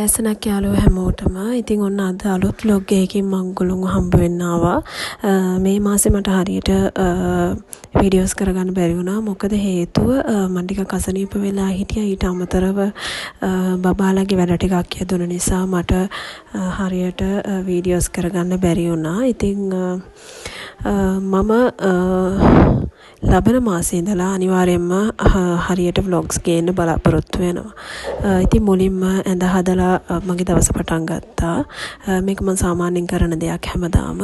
උදෑසනක් යාළුවෝ හැමෝටම. ඉතින් ඔන්න අද අලුත් vlog එකකින් මම ඔයගොල්ලන්ව හම්බ වෙන්න ආවා. මේ මාසේ මට හරියට වීඩියෝස් කරගන්න බැරි වුණා. මොකද හේතුව මම ටිකක් අසනීප වෙලා හිටියා. ඊට අමතරව බබාලාගේ වැඩ ටිකක් යදුන නිසා මට හරියට වීඩියෝස් කරගන්න බැරි වුණා. ඉතින් මම ලබන මාසේ ඉඳලා අනිවාර්යයෙන්ම හරියට vlogs ගේන්න බලාපොරොත්තු වෙනවා. ඉතින් මුලින්ම ඇඳ හදලා මගේ දවස පටන් ගත්තා. මේක මම සාමාන්‍යයෙන් කරන දෙයක් හැමදාම.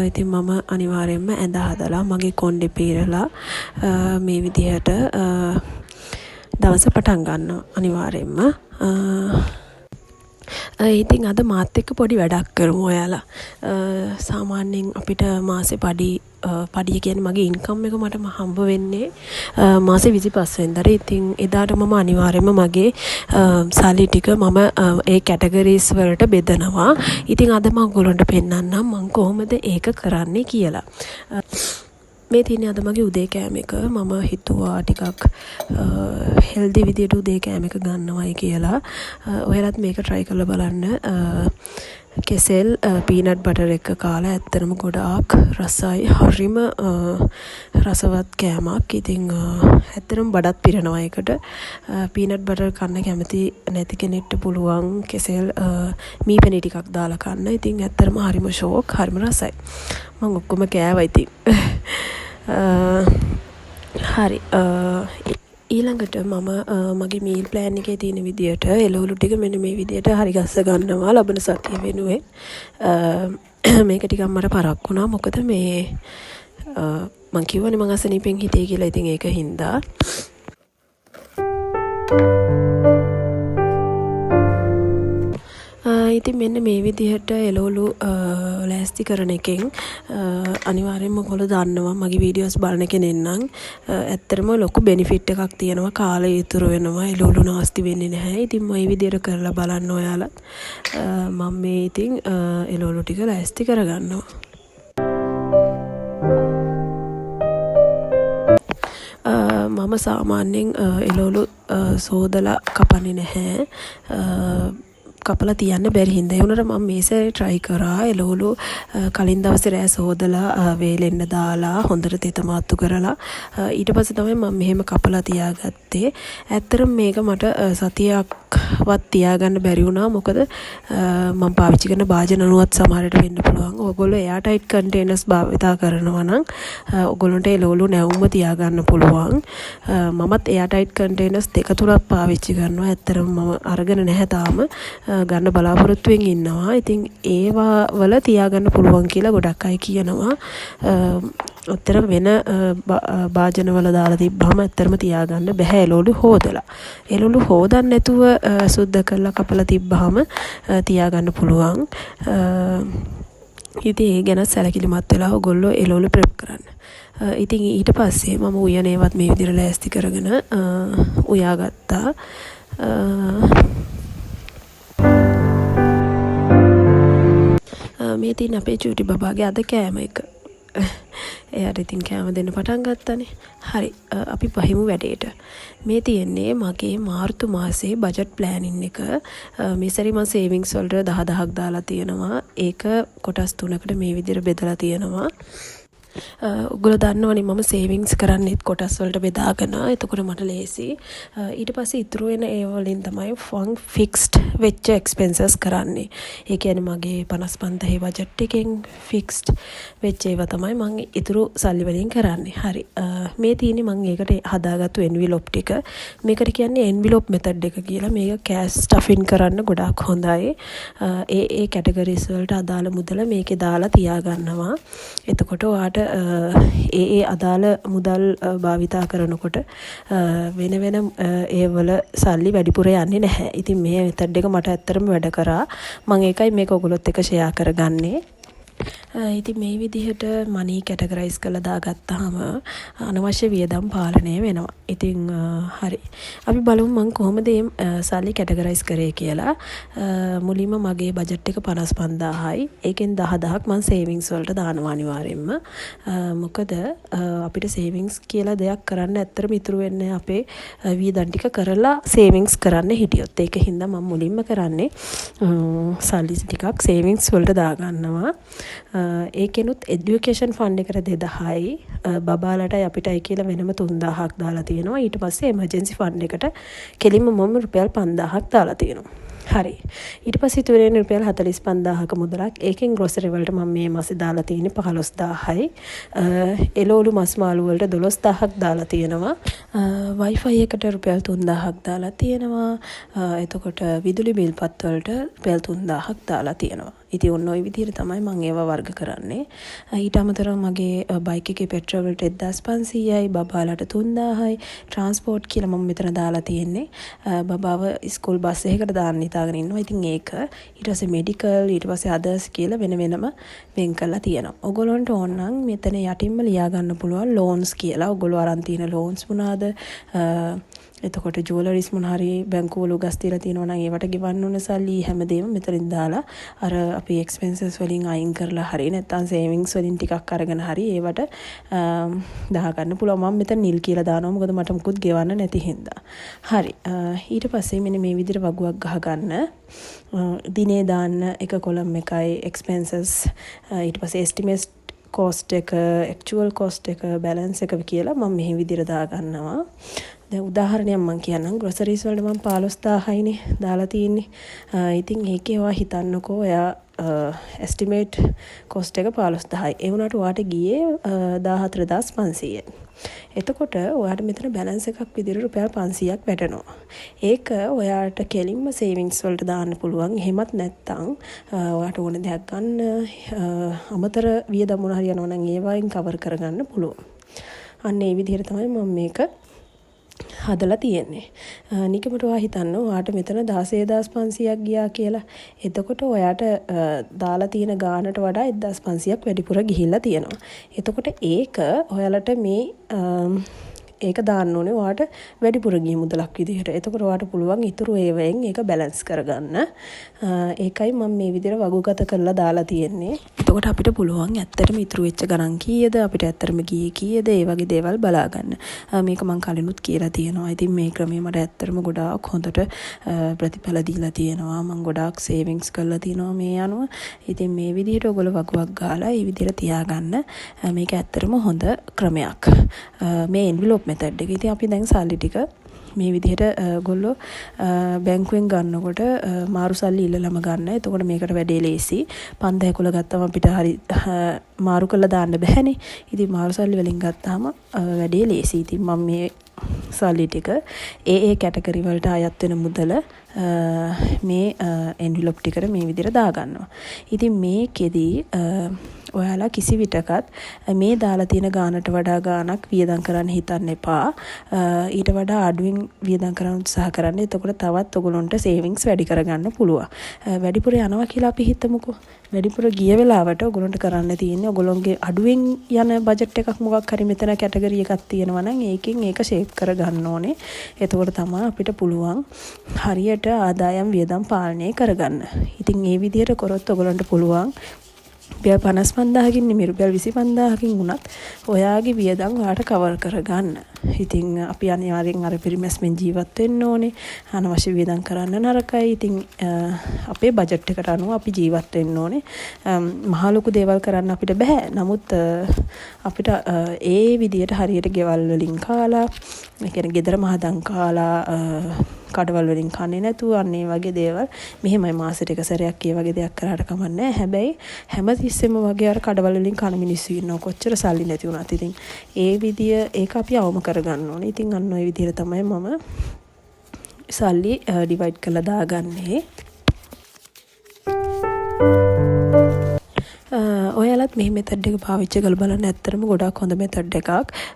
ඉතින් මම අනිවාර්යයෙන්ම ඇඳ හදලා මගේ කොණ්ඩේ පීරලා මේ විදිහට දවස පටන් ගන්නවා අනිවාර්යයෙන්ම. ඉතින් අද මාත් එක්ක පොඩි වැඩක් කරමු ඔයාලා. සාමාන්‍යයෙන් අපිට මාසේ පඩිය කියන්නේ මගේ ඉන්කම් එක මට හම්බ වෙන්නේ මාසේ 25 වෙනිදාට. ඉතින් එදාට මම අනිවාර්යයෙන්ම මගේ සල්ලි ටික මම ඒ කැටගරිස් වලට බෙදනවා. ඉතින් අද මම ඔයගොල්ලන්ට පෙන්නන්නම් මම කොහොමද ඒක කරන්නේ කියලා. මේ තියෙන්නේ අද මගේ උදේ කෑම එක. මම හිතුවා ටිකක් හෙල්දි විදියට උදේ කෑම එක ගන්නවයි කියලා. ඔයාලත් මේක try කරලා බලන්න. කෙසෙල් පීනට් බටර් එක කාලා ඇත්තටම ගොඩාක් රසයි. හරිම රසවත් කෑමක්. ඉතින් ඇත්තටම බඩත් පිරෙනවා ඒකට. පීනට් බටර් කන්න කැමති නැති කෙනෙක්ට පුළුවන් කෙසෙල් මීපෙනි ටිකක් දාලා කන්න. ඉතින් ඇත්තටම හරිම ෂෝක්, හරිම රසයි. මම ඔක්කොම කෑවා ඉතින්. හරි. ඊළඟට මම මගේ මීල් ප්ලෑන් එකේ තියෙන විදියට එළවලු ටික මෙන්න මේ විදියට හරි ගස්ස ගන්නවා ලබන සතිය වෙනුවෙන්. මේක ටිකක් මට පරක් වුණා. මොකද මේ මං කිව්වනේ මං අසනීපෙන් හිටියේ කියලා. ඉතින් ඒක හින්දා ඉතින් මෙන්න මේ විදිහට එළවලු ලෑස්ති කරන එකෙන් අනිවාර්යයෙන්ම ඔයගොල්ලෝ දන්නවා මගේ වීඩියෝස් බලන කෙනෙක් නම් ඇත්තටම ලොකු බෙනිෆිට් එකක් තියෙනවා. කාලය ඉතුරු වෙනවා. එළවලු නාස්ති වෙන්නේ නැහැ. ඉතින් මේ විදිහට කරලා බලන්න ඔයාලා. මම මේ ඉතින් එළවලු ටික ලෑස්ති කරගන්නවා. මම සාමාන්‍යයෙන් එළවලු සෝදලා කපන්නේ නැහැ. කපලා තියන්න බැරි හින්දා. ඒ වුණාට මම මේ සැරේ try කරා එළවලු කලින් දවසේ රෑ සෝදලා වේලෙන්න දාලා හොඳට තෙත මාත්තු කරලා ඊට පස්සේ තමයි මම මෙහෙම කපලා තියාගත්තේ. ඇත්තටම මේක මට සතියක්වත් තියාගන්න බැරි වුණා. මොකද මම පාවිච්චි කරන භාජන අනුවත් සමහරට වෙන්න පුළුවන්. ඔයගොල්ලෝ එයාර් ටයිට් කන්ටේනර්ස් භාවිතා කරනවා නම් ඔයගොල්ලන්ට එළවලු නැවුම්ම තියාගන්න පුළුවන්. මමත් එයාර් ටයිට් කන්ටේනර්ස් 2-3ක් පාවිච්චි කරනවා. ඇත්තටම මම අරගෙන නැහැ තාම. ගන්න බලාපොරොත්තුවෙන් ඉන්නවා. ඉතින් ඒවා වල තියාගන්න පුළුවන් කියලා ගොඩක් අය කියනවා. ඔතන වෙන භාජනවල දාලා තිබ්බම ඇත්තටම තියාගන්න බෑ එළවලු හොදලා. එළවලු හොදන්න නැතුව සුද්ධ කරලා කපලා තිබ්බම තියාගන්න පුළුවන්. ඉතින් ඒ ගැන සැලකිලිමත් වෙලා ඔයගොල්ලෝ එළවලු ප්‍රෙප් කරන්න. ඉතින් ඊට පස්සේ මම උයනේවත් මේ විදිහට ලෑස්ති කරගෙන උයාගත්තා. මේ තියෙන අපේ චූටි බබාගේ අද කෑම එක. එයාට ඉතින් කෑම දෙන්න පටන් ගත්තානේ. හරි. අපි පහිමු වැඩේට. මේ තියෙන්නේ මගේ මාර්තු මාසේ බජට් ප්ලෑනින් එක. මේ සැරේ මම සේවිංස් වලට 10000ක් දාලා තියෙනවා. ඒක කොටස් 3කට මේ විදිහට බෙදලා තියෙනවා. ඔයගොල්ලෝ දන්නවනේ මම සේවිංස් කරන්නේත් කොටස් වලට බෙදාගෙන. එතකොට මට ලේසි. ඊට පස්සේ ඉතුරු වෙන ඒ වලින් තමයි ෆික්ස්ඩ් වෙච්ච එක්ස්පෙන්සස් කරන්නේ. ඒ කියන්නේ මගේ 55000 බජට් එකෙන් ෆික්ස්ඩ් වෙච්ච ඒවා තමයි මම ඉතුරු සල්ලි වලින් කරන්නේ. හරි. මේ තියෙන්නේ මම ඒකට හදාගත්තු එන්විලොප් ටික. මේකට කියන්නේ එන්විලොප් මෙතඩ් එක කියලා. මේක කෑෂ් ස්ටෆින් කරන්න ගොඩාක් හොඳයි. ඒ කැටගරිස් වලට අදාළ මුදල මේකේ දාලා තියාගන්නවා. එතකොට ඔයාට ඒ අදාළ මුදල් භාවිතා කරනකොට වෙන ඒ වල සල්ලි වැඩිපුර යන්නේ නැහැ. ඉතින් මේ මෙතඩ් එක මට ඇත්තටම වැඩ කරා. මම ඒකයි මේක ඔයගොල්ලොත් එක්ක ෂෙයා කරගන්නේ. ඉතින් මේ විදිහට මනී කැටගරයිස් කරලා දාගත්තාම අනවශ්‍ය වියදම් පාලනය වෙනවා. ඉතින් හරි. අපි බලමු මම කොහොමද මේ සල්ලි කැටගරයිස් කරේ කියලා. මුලින්ම මගේ බජට් එක 55000යි. ඒකෙන් 10000ක් මම සේවිංස් වලට දානවා අනිවාර්යෙන්ම. මොකද අපිට සේවිංස් කියලා දෙයක් කරන්න ඇත්තටම ඉතුරු වෙන්නේ අපේ වියදම් ටික කරලා සේවිංස් කරන්න හිටියොත්. ඒක හින්දා මම මුලින්ම කරන්නේ සල්ලි ටිකක් සේවිංස් වලට දාගන්නවා. ඒකෙනුත් එඩියුකේෂන් ෆන්ඩ් එකට 2000යි. බබාලටයි අපිටයි කියලා වෙනම 3000ක් දාලා තියෙනවා. ඊට පස්සේ එමර්ජන්සි ෆන්ඩ් එකට කෙලින්ම මම රුපියල් 5000ක් දාලා තියෙනවා. හරි. ඊට පස්සේ ඉතුරු වෙන රුපියල් 45000ක මුදලක් ඒකෙන් ග්‍රොසරි වලට මම මේ මාසේ දාලා තියෙන්නේ 15000යි. එළවලු මස් මාළු වලට 12000ක් දාලා තියෙනවා. Wi-Fi එකට රුපියල් 3000ක් දාලා තියෙනවා. එතකොට විදුලි බිල් පත් වලට රුපියල් 3000ක් දාලා තියෙනවා. ඉතින් ඔන්න ඔය විදිහට තමයි මම ඒවා වර්ග කරන්නේ. ඊට අමතරව මගේ බයික් එකේ පෙට්‍රල් වලට 1500යි, බබාලට 3000යි, ට්‍රාන්ස්පෝර්ට් කියලා මම මෙතන දාලා තියෙන්නේ. බබාව ස්කූල් බස් එකකට දාන්න හිතාගෙන ඉන්නවා. ඉතින් ඒක ඊට පස්සේ මෙඩිකල්, ඊට පස්සේ අදර්ස් කියලා වෙන වෙනම වෙන් කරලා තියෙනවා. ඔයගොල්ලන්ට ඕන නම් මෙතන යටින්ම ලියා ගන්න පුළුවන් ලෝන්ස් කියලා. ඔයගොල්ලෝ අරන් තියෙන ලෝන්ස් මොනවාද? එතකොට ජුවලරිස් මොන හරි බැංකුවල උගස් තියලා තියෙනවා නම් ඒවට ගෙවන්න ඕන සල්ලි හැමදේම මෙතනින් දාලා අර අපි එක්ස්පෙන්සස් වලින් අයින් කරලා හරි නැත්නම් සේවිංස් වලින් ටිකක් අරගෙන හරි ඒවට දා ගන්න පුළුවන්. මම මෙතන නිල් කියලා දානවා මොකද මට මුකුත් ගෙවන්න නැති හින්දා. හරි. ඊට පස්සේ මෙන්න මේ විදිහට වගුවක් ගහ ගන්න. දිනේ දාන්න එක කොලම් එකයි එක්ස්පෙන්සස් ඊට පස්සේ එස්ටිමේට් cost එක actual cost එක balance එක කියලා මම මෙහි විදිහට දා ගන්නවා. දැන් උදාහරණයක් මම කියන්නම් groceries වලට මම 15000යිනේ දාලා තියෙන්නේ. ඉතින් ඒකේ ඔයා හිතන්නකෝ ඔයා estimate cost එක 15000යි. ඒ වුණාට ඔයාට ගියේ 14500යි. එතකොට ඔයාට මෙතන balance එකක් විදිහට රුපියල් 500ක් වැටෙනවා. ඒක ඔයාට කෙලින්ම savings වලට දාන්න පුළුවන්. එහෙමත් නැත්නම් ඔයාට ඕන දෙයක් ගන්න අමතර වියදම් මොන හරි යනවා නම් ඒවායින් cover කරගන්න පුළුවන්. අන්න ඒ විදිහට තමයි මම මේක හදලා තියෙන්නේ. නිකමට ඔයා හිතන්න ඔයාට මෙතන 16500ක් ගියා කියලා. එතකොට ඔයාට දාලා තියෙන ගානට වඩා 1500ක් වැඩිපුර ගිහිල්ලා තියෙනවා. එතකොට ඒක ඔයාලට මේ ඒක දාන්න ඕනේ ඔයාට වැඩිපුර ගිය මුදලක් විදිහට. එතකොට ඔයාට පුළුවන් ඉතුරු ඒවෙන් ඒක බැලන්ස් කරගන්න. ඒකයි මම මේ විදිහට වගුගත කරලා දාලා තියෙන්නේ. එතකොට අපිට පුළුවන් ඇත්තටම ඉතුරු වෙච්ච ගණන් කීයද අපිට ඇත්තටම ගියේ කීයද ඒ වගේ දේවල් බලා ගන්න. මේක මම කලිනුත් කියලා තියෙනවා. ඉතින් මේ ක්‍රමය මට ඇත්තටම ගොඩාක් හොඳට ප්‍රතිඵල දීලා තියෙනවා. මම ගොඩාක් සේවිංග්ස් කරලා තියෙනවා මේ අනුව. ඉතින් මේ විදිහට ඔයගොල්ලෝ වගුවක් ගාලා මේ විදිහට තියාගන්න. මේක ඇත්තටම හොඳ ක්‍රමයක්. මේ envelope method එක. ඉතින් අපි දැන් සල්ලි ටික මේ විදිහට ගොල්ලෝ බැංකුවෙන් ගන්නකොට මාරු සල්ලි ඉල්ලලම ගන්න. එතකොට මේකට වැඩේ ලේසි. 5000 ගත්තම අපිට හරි මාරු කරලා දාන්න බැහැනේ. ඉතින් මාරු සල්ලි වලින් ගත්තාම වැඩේ ලේසි. ඉතින් මම මේ සල්ලි ටික ඒ කැටගරි වලට අයත් වෙන මුදල මේ envelope ටිකට මේ විදිහට දා ගන්නවා. ඉතින් මේකෙදි ඔයාලා කිසි විටකත් මේ දාලා තියෙන ගානට වඩා ගානක් වියදම් කරන්න හිතන්න එපා. ඊට වඩා අඩුවෙන් වියදම් කරන්න උත්සාහ කරන්න. එතකොට තවත් ඔයගොල්ලන්ට සේවිංග්ස් වැඩි කරගන්න පුළුවන්. වැඩිපුර යනවා කියලා අපි හිතමුකෝ. වැඩිපුර ගිය වෙලාවට ඔයගොල්ලන්ට කරන්න තියෙන්නේ ඔයගොල්ලන්ගේ අඩුවෙන් යන බජට් එකක් මොකක් හරි මෙතන කැටගරි එකක් තියෙනවා නම් ඒකෙන් ඒක ෂේප් කරගන්න ඕනේ. එතකොට තමයි අපිට පුළුවන් හරියට ආදායම් වියදම් පාලනය කරගන්න. ඉතින් මේ විදිහට කරොත් ඔයගොල්ලන්ට පුළුවන් රුපියල් 55000කින් නෙමෙයි රුපියල් 25000කින් වුණත් ඔයාගේ වියදම් ඔයාට කවර් කරගන්න. ඉතින් අපි අනිවාර්යෙන් අර පිරිමැස්මෙන් ජීවත් වෙන්න ඕනේ. අනවශ්‍ය වියදම් කරන්න නරකයි. ඉතින් අපේ බජට් එකට අනුව අපි ජීවත් වෙන්න ඕනේ. මහ ලොකු දේවල් කරන්න අපිට බෑ. නමුත් අපිට ඒ විදියට හරියට ගෙවල් වලින් කාලා, ඒ කියන්නේ ගෙදර මහදම් කාලා කඩවල් වලින් කන්නේ නැතුව අන්න ඒ වගේ දේවල් මෙහෙමයි මාසෙට එක සැරයක් ඒ වගේ දෙයක් කරාට කමක් නැහැ. හැබැයි හැමතිස්සෙම වගේ අර කඩවල් වලින් කන මිනිස්සු ඉන්නවා කොච්චර සල්ලි නැති වුණත්. ඉතින් ඒ විදිය ඒක අපි අවම කරගන්න ඕනේ. ඉතින් අන්න ওই විදියට තමයි මම සල්ලි ඩිවයිඩ් කරලා දාගන්නේ. ඔයාලත් මේ මෙතඩ් එක පාවිච්චි කරලා බලන්න. ඇත්තටම ගොඩක් හොඳ මෙතඩ් එකක්.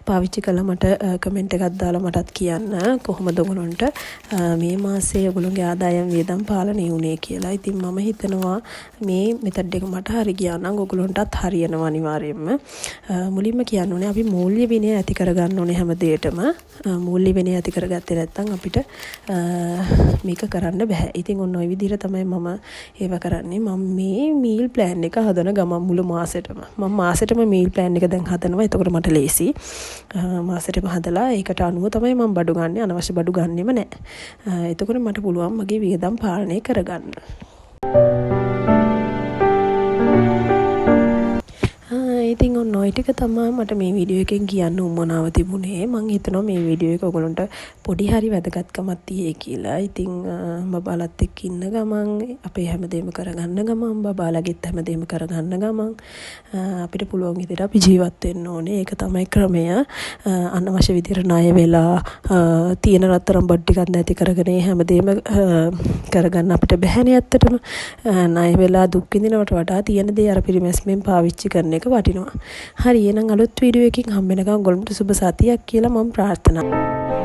පාවිච්චි කළා මට කමෙන්ට් එකක් දාලා මටත් කියන්න කොහොමද ඔයගොල්ලන්ට මේ මාසේ ඔයගොල්ලන්ගේ ආදායම් වියදම් පාලනය වුණේ කියලා. ඉතින් මම හිතනවා මේ මෙතඩ් එක මට හරි ගියා නම් ඔයගොල්ලන්ටත් හරියනවා අනිවාර්යයෙන්ම. මුලින්ම කියන්න ඕනේ අපි මූල්‍ය විනය ඇති කරගන්න ඕනේ හැම දෙයකටම. මූල්‍ය විනය ඇති කරගත්තේ නැත්නම් අපිට මේක කරන්න බෑ. ඉතින් ඔන්න ඔය විදිහට තමයි මම ඒව කරන්නේ. මම මේ මීල් ප්ලෑන් එක හදන ගමන් මුළු මාසෙටම මාසෙටම මීල් ප්ලෑන් එක දැන් හදනවා. එතකොට මට ලේසි. මාසෙටම හදලා ඒකට අනුව තමයි මම බඩු ගන්නෙ. අනවශ්‍ය බඩු ගන්නෙම නෑ. එතකොට මට පුළුවන් මගේ වියදම් පාලනය කරගන්න. ඉතින් ඔන්න ඔය ටික තමයි මට මේ වීඩියෝ එකෙන් කියන්න උවමනාව තිබුණේ. මම හිතනවා මේ වීඩියෝ එක ඔයගොල්ලන්ට පොඩි හරි වැදගත්කමක් තියෙයි කියලා. ඉතින් බබාලත් එක්ක ඉන්න ගමන් අපේ හැමදේම කරගන්න ගමන් බබාලගෙත් හැමදේම කරගන්න ගමන් අපිට පුළුවන් විදිහට අපි ජීවත් වෙන්න ඕනේ. ඒක තමයි ක්‍රමය. අනවශ්‍ය විදිහට ණය වෙලා තියෙන රත්තරන් බඩ් ටිකක් නැති කරගෙන හැමදේම කරගන්න අපිට බැහැනේ ඇත්තටම. ණය වෙලා දුක් විඳිනවට වඩා තියෙන දේ අර පිරිමැස්මෙන් පාවිච්චි කරන එක වටිනවා. හරි එහෙනම් අලුත් වීඩියෝ එකකින් හම්බ වෙනකම් ඔයගොල්ලන්ට සුබ සතියක් කියලා මම ප්‍රාර්ථනා